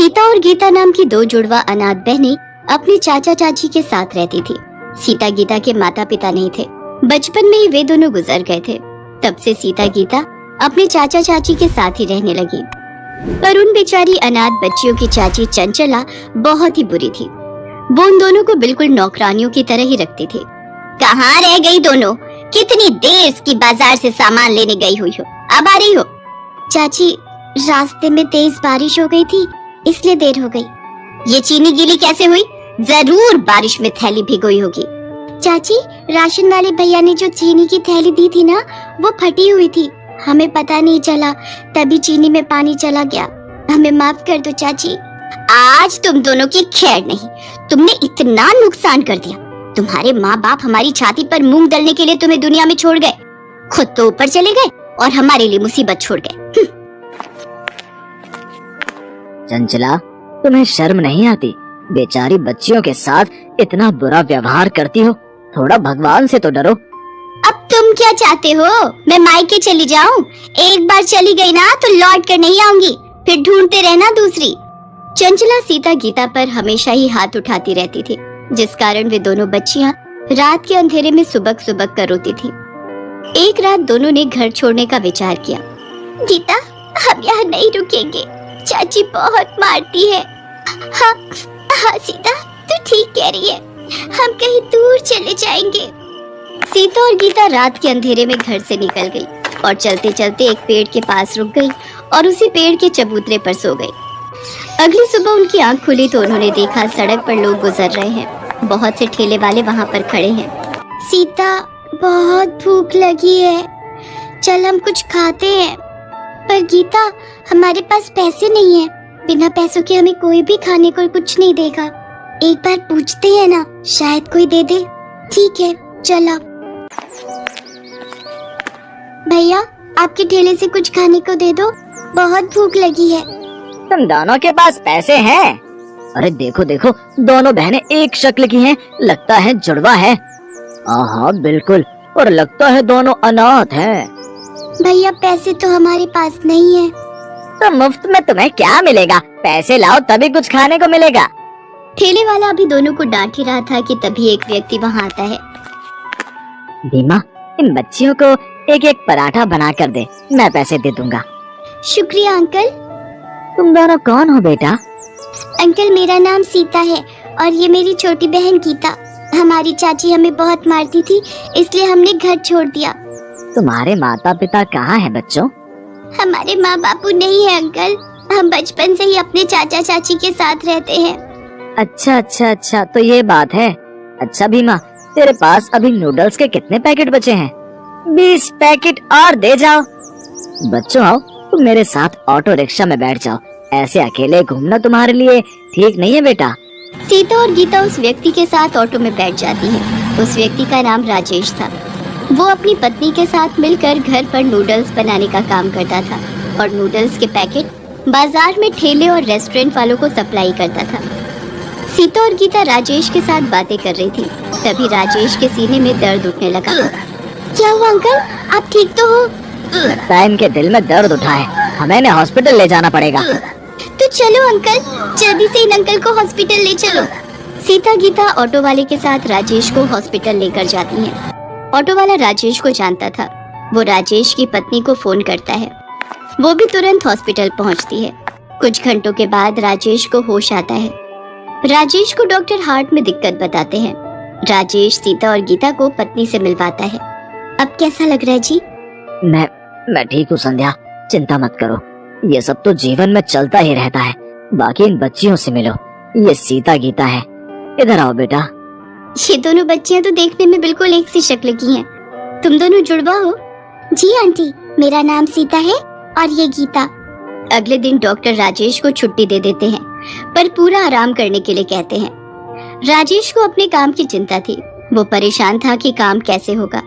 सीता और गीता नाम की दो जुड़वा अनाथ बहनें अपने चाचा चाची के साथ रहती थी। सीता गीता के माता पिता नहीं थे, बचपन में ही वे दोनों गुजर गए थे। तब से सीता गीता अपने चाचा चाची के साथ ही रहने लगी। पर उन बेचारी अनाथ बच्चियों की चाची चंचला बहुत ही बुरी थी। वो उन दोनों को बिल्कुल नौकरानियों की तरह ही रखती थी। कहाँ रह गई दोनों? कितनी देर की बाजार से सामान लेने गई हुई हो, अब आ रही हो? चाची, रास्ते में तेज बारिश हो गई थी, इसलिए देर हो गई। ये चीनी गीली कैसे हुई? जरूर बारिश में थैली भिगोई होगी। चाची, राशन वाले भैया ने जो चीनी की थैली दी थी ना, वो फटी हुई थी, हमें पता नहीं चला, तभी चीनी में पानी चला गया। हमें माफ कर दो चाची। आज तुम दोनों की खैर नहीं, तुमने इतना नुकसान कर दिया। तुम्हारे माँ बाप हमारी छाती पर मूंग दलने के लिए तुम्हें दुनिया में छोड़ गए, खुद तो ऊपर चले गए और हमारे लिए मुसीबत छोड़ गए। चंचला, तुम्हें शर्म नहीं आती? बेचारी बच्चियों के साथ इतना बुरा व्यवहार करती हो, थोड़ा भगवान से तो डरो। अब तुम क्या चाहते हो? मैं मायके चली जाऊं? एक बार चली गई ना तो लौट कर नहीं आऊंगी, फिर ढूंढते रहना दूसरी। चंचला सीता गीता पर हमेशा ही हाथ उठाती रहती थी, जिस कारण वे दोनों बच्चियां रात के अंधेरे में सुबक सुबक कर रोती थी। एक रात दोनों ने घर छोड़ने का विचार किया। गीता, हम यहाँ नहीं रुकेंगे, चाची बहुत मारती है। हाँ हाँ सीता, तू ठीक कह रही है, हम कहीं दूर चले जाएंगे। सीता और गीता रात के अंधेरे में घर से निकल गई और चलते चलते एक पेड़ के पास रुक गई और उसी पेड़ के चबूतरे पर सो गई। अगली सुबह उनकी आंख खुली तो उन्होंने देखा सड़क पर लोग गुजर रहे हैं। बहुत से ठेले वाले वहाँ पर खड़े हैं। सीता, बहुत भूख लगी है, चल हम कुछ खाते हैं। पर गीता, हमारे पास पैसे नहीं है, बिना पैसों के हमें कोई भी खाने को कुछ नहीं देगा। एक बार पूछते हैं ना, शायद कोई दे दे। ठीक है, चलो। भैया, आपके ठेले से कुछ खाने को दे दो, बहुत भूख लगी है। तुम दोनों के पास पैसे हैं? अरे देखो देखो, दोनों बहनें एक शक्ल की हैं, लगता है जुड़वा है। हाँ बिल्कुल, और लगता है दोनों अनाथ हैं। भैया, पैसे तो हमारे पास नहीं है। तो मुफ्त में तुम्हें क्या मिलेगा? पैसे लाओ तभी कुछ खाने को मिलेगा। ठेले वाला अभी दोनों को डांट ही रहा था कि तभी एक व्यक्ति वहाँ आता है। भीमा, इन बच्चियों को एक एक पराठा बना कर दे, मैं पैसे दे दूंगा। शुक्रिया अंकल। तुम दोनों कौन हो बेटा? अंकल, मेरा नाम सीता है और ये मेरी छोटी बहन गीता। हमारी चाची हमें बहुत मारती थी, इसलिए हमने घर छोड़ दिया। तुम्हारे माता पिता कहाँ हैं बच्चों? हमारे माँ बापू नहीं है अंकल, हम बचपन से ही अपने चाचा चाची के साथ रहते हैं। अच्छा अच्छा अच्छा, तो ये बात है। अच्छा भीमा, तेरे पास अभी नूडल्स के कितने पैकेट बचे हैं? 20 पैकेट और दे जाओ। बच्चों आओ, तुम मेरे साथ ऑटो रिक्शा में बैठ जाओ, ऐसे अकेले घूमना तुम्हारे लिए ठीक नहीं है बेटा। सीता और गीता उस व्यक्ति के साथ ऑटो में बैठ जाती है। उस व्यक्ति का नाम राजेश था। वो अपनी पत्नी के साथ मिलकर घर पर नूडल्स बनाने का काम करता था और नूडल्स के पैकेट बाजार में ठेले और रेस्टोरेंट वालों को सप्लाई करता था। सीता और गीता राजेश के साथ बातें कर रही थी, तभी राजेश के सीने में दर्द उठने लगा। क्या हुआ अंकल, आप ठीक तो हो? लगता है इनके दिल में दर्द उठा है, हमें इन्हें हॉस्पिटल ले जाना पड़ेगा। तो चलो अंकल, जल्दी से इन अंकल को हॉस्पिटल ले चलो। सीता गीता ऑटो वाले के साथ राजेश को हॉस्पिटल लेकर जाती हैं। ऑटो वाला राजेश को जानता था। वो राजेश की पत्नी को फोन करता है। वो भी तुरंत हॉस्पिटल पहुंचती है। कुछ घंटों के बाद राजेश को होश आता है। राजेश को डॉक्टर हार्ट में दिक्कत बताते हैं। राजेश सीता और गीता को पत्नी से मिलवाता है। अब कैसा लग रहा है जी? मैं ठीक हूँ संध्या, चिंता मत करो, ये सब तो जीवन में चलता ही रहता है। बाकी इन बच्चियों से मिलो, ये सीता गीता है। इधर आओ बेटा। ये दोनों बच्चियां तो देखने में बिल्कुल एक सी शक्ल की हैं। तुम दोनों जुड़वा हो? जी आंटी, मेरा नाम सीता है और ये गीता। अगले दिन डॉक्टर राजेश को छुट्टी दे देते हैं, पर पूरा आराम करने के लिए कहते हैं। राजेश को अपने काम की चिंता थी। वो परेशान था कि काम कैसे होगा।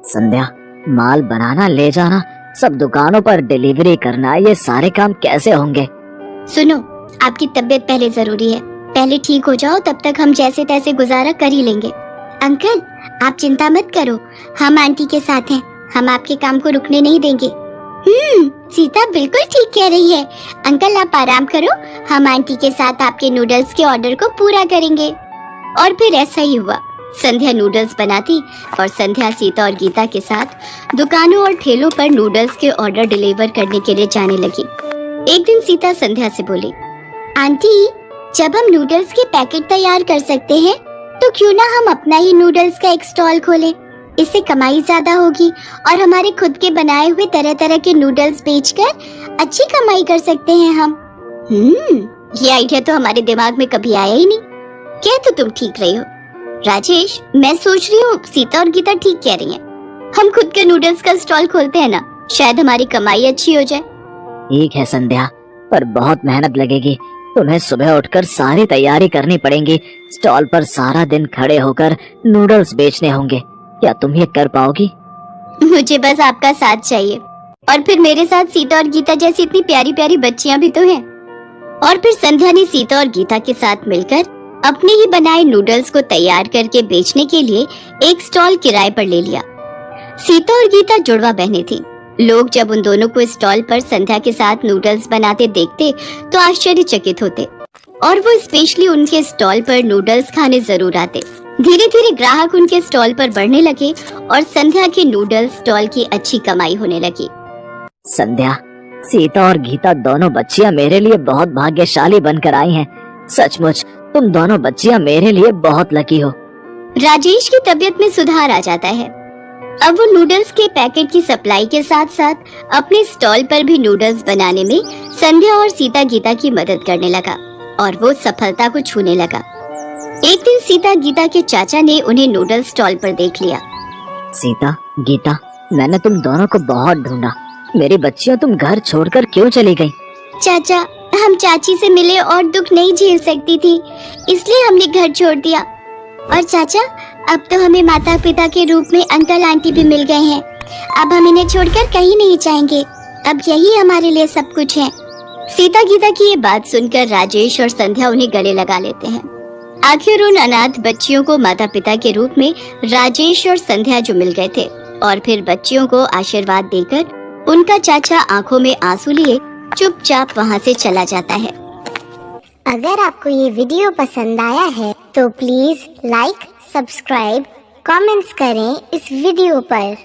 संध्या, माल बनाना, ले जाना, सब दुकानों पर डिलीवरी करना, ये सारे काम कैसे होंगे? सुनो, आपकी तबीयत पहले जरूरी है, पहले ठीक हो जाओ, तब तक हम जैसे तैसे गुजारा कर ही लेंगे। अंकल, आप चिंता मत करो, हम आंटी के साथ हैं, हम आपके काम को रुकने नहीं देंगे। सीता बिल्कुल ठीक कह रही है। अंकल आप आराम करो, हम आंटी के साथ आपके नूडल्स के ऑर्डर को पूरा करेंगे। और फिर ऐसा ही हुआ। संध्या नूडल्स बनाती और संध्या सीता और गीता के साथ दुकानों और ठेलों पर नूडल्स के ऑर्डर डिलीवर करने के लिए जाने लगी। एक दिन सीता संध्या से बोली, आंटी जब हम नूडल्स के पैकेट तैयार कर सकते हैं तो क्यों ना हम अपना ही नूडल्स का एक स्टॉल खोलें। इससे कमाई ज्यादा होगी और हमारे खुद के बनाए हुए तरह तरह के नूडल्स बेचकर अच्छी कमाई कर सकते हैं हम। ये आइडिया तो हमारे दिमाग में कभी आया ही नहीं। क्या तो तुम ठीक रही हो राजेश, मैं सोच रही हूँ सीता और गीता ठीक कह रही हैं। हम खुद के नूडल्स का स्टॉल खोलते हैं ना, शायद हमारी कमाई अच्छी हो जाए। ठीक है संध्या, पर बहुत मेहनत लगेगी। तुम्हें सुबह उठकर सारी तैयारी करनी पड़ेगी। स्टॉल पर सारा दिन खड़े होकर नूडल्स बेचने होंगे। क्या तुम ये कर पाओगी? मुझे बस आपका साथ चाहिए और फिर मेरे साथ सीता और गीता जैसी इतनी प्यारी प्यारी बच्चियां भी तो हैं। और फिर संध्या ने सीता और गीता के साथ मिलकर अपने ही बनाए नूडल्स को तैयार करके बेचने के लिए एक स्टॉल किराए पर ले लिया। सीता और गीता जुड़वा बहनें थीं। लोग जब उन दोनों को स्टॉल पर संध्या के साथ नूडल्स बनाते देखते तो आश्चर्यचकित होते और वो स्पेशली उनके स्टॉल पर नूडल्स खाने जरूर आते। धीरे धीरे ग्राहक उनके स्टॉल पर बढ़ने लगे और संध्या के नूडल्स स्टॉल की अच्छी कमाई होने लगी। संध्या, सीता और गीता दोनों बच्चियां मेरे लिए बहुत भाग्यशाली बनकर आई हैं। सचमुच तुम दोनों बच्चियां मेरे लिए बहुत लकी हो। राजेश की तबीयत में सुधार आ जाता है। अब वो नूडल्स के पैकेट की सप्लाई के साथ साथ अपने स्टॉल पर भी नूडल्स बनाने में संध्या और सीता गीता की मदद करने लगा और वो सफलता को छूने लगा। एक दिन सीता गीता के चाचा ने उन्हें नूडल्स स्टॉल पर देख लिया। सीता, गीता, मैंने तुम दोनों को बहुत ढूंढा। मेरी बच्चियों, तुम घर छोड़कर क्यों चली गई? चाचा, हम चाची से मिले और दुख नहीं झेल सकती थी, इसलिए हमने घर छोड़ दिया। और चाचा, अब तो हमें माता पिता के रूप में अंकल आंटी भी मिल गए हैं। अब हम इन्हें छोड़कर कहीं नहीं जाएंगे। अब यही हमारे लिए सब कुछ है। सीता गीता की ये बात सुनकर राजेश और संध्या उन्हें गले लगा लेते हैं। आखिर उन अनाथ बच्चियों को माता पिता के रूप में राजेश और संध्या जो मिल गए थे और फिर बच्चियों को आशीर्वाद देकर उनका चाचा आंखों में आंसू लिए चुपचाप वहाँ से चला जाता है। अगर आपको ये वीडियो पसंद आया है तो प्लीज लाइक, सब्सक्राइब, कमेंट्स करें इस वीडियो पर।